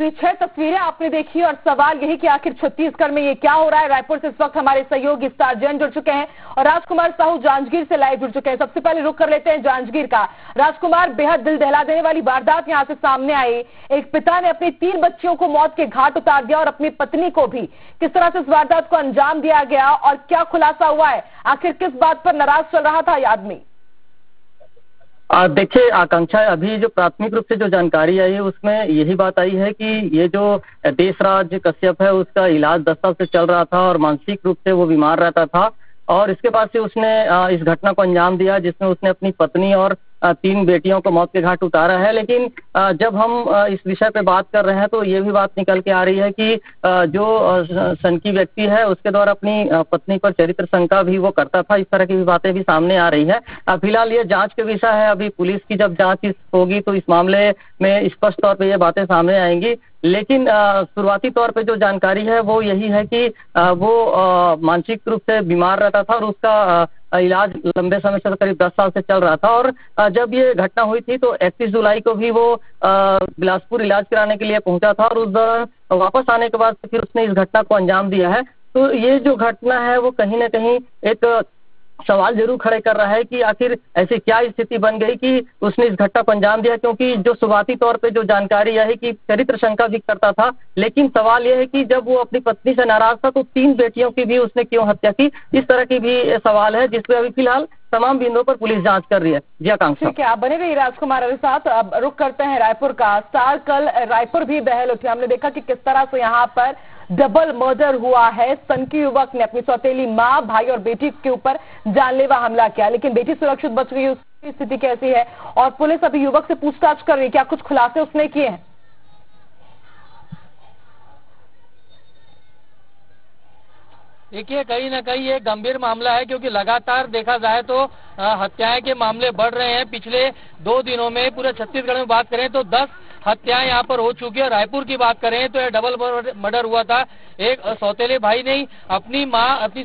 तो ये 6 तस्वीरें आपने देखी और सवाल यही कि आखिर छत्तीसगढ़ में ये क्या हो रहा है। रायपुर से इस वक्त हमारे सहयोगी स्टार जैन जुड़ चुके हैं और राजकुमार साहू जांजगीर से लाइव जुड़ चुके हैं। सबसे पहले रुक कर लेते हैं जांजगीर का। राजकुमार, बेहद दिल दहला देने वाली वारदात यहां से सामने आई। एक पिता ने अपनी 3 बच्चियों को मौत के घाट उतार दिया और अपनी पत्नी को भी। किस तरह से इस वारदात को अंजाम दिया गया और क्या खुलासा हुआ है? आखिर किस बात पर नाराज चल रहा था ये आदमी? देखिए आकांक्षा, अभी जो प्राथमिक रूप से जो जानकारी आई है उसमें यही बात आई है कि ये जो देशराज कश्यप है उसका इलाज 10 साल से चल रहा था और मानसिक रूप से वो बीमार रहता था और इसके बाद से उसने इस घटना को अंजाम दिया जिसमें उसने अपनी पत्नी और 3 बेटियों को मौत के घाट उतारा है। लेकिन जब हम इस विषय पे बात कर रहे हैं तो ये भी बात निकल के आ रही है कि जो सनकी व्यक्ति है उसके द्वारा अपनी पत्नी पर चरित्र शंका भी वो करता था। इस तरह की भी बातें भी सामने आ रही है। फिलहाल ये जांच का विषय है। अभी पुलिस की जब जांच होगी तो इस मामले में स्पष्ट तौर पर ये बातें सामने आएंगी। लेकिन शुरुआती तौर पे जो जानकारी है वो यही है कि वो मानसिक रूप से बीमार रहता था और उसका इलाज लंबे समय से करीब 10 साल से चल रहा था। और जब ये घटना हुई थी तो 31 जुलाई को भी वो बिलासपुर इलाज कराने के लिए पहुंचा था और उस दौरान वापस आने के बाद फिर उसने इस घटना को अंजाम दिया है। तो ये जो घटना है वो कहीं ना कहीं एक सवाल जरूर खड़े कर रहा है कि आखिर ऐसी क्या स्थिति बन गई कि उसने इस घटना को अंजाम दिया, क्योंकि जो शुरुआती तौर पे जो जानकारी है कि चरित्र शंका भी करता था। लेकिन सवाल यह है कि जब वो अपनी पत्नी से नाराज था तो 3 बेटियों की भी उसने क्यों हत्या की, इस तरह की भी सवाल है जिसपे अभी फिलहाल तमाम बिंदुओं पर पुलिस जांच कर रही है। जी आकांक्षा। ठीक है, आप बने रहिए राजकुमार के साथ। अब रुक करते हैं रायपुर का। स्टार, कल रायपुर भी बहल उठी। हमने देखा कि किस तरह से यहाँ पर डबल मर्डर हुआ है। सनकी युवक ने अपनी सौतेली माँ, भाई और बेटी के ऊपर जानलेवा हमला किया, लेकिन बेटी सुरक्षित बच गई। उसकी स्थिति कैसी है और पुलिस अभी युवक से पूछताछ कर रही है, क्या कुछ खुलासे उसने किए हैं? देखिए, कहीं ना कहीं ये गंभीर मामला है क्योंकि लगातार देखा जाए तो हत्याएं के मामले बढ़ रहे हैं। पिछले 2 दिनों में पूरे छत्तीसगढ़ में बात करें तो 10 हत्याएं यहाँ पर हो चुकी है। रायपुर की बात करें तो यह डबल मर्डर हुआ था। एक सौतेले भाई ने अपनी माँ, अपनी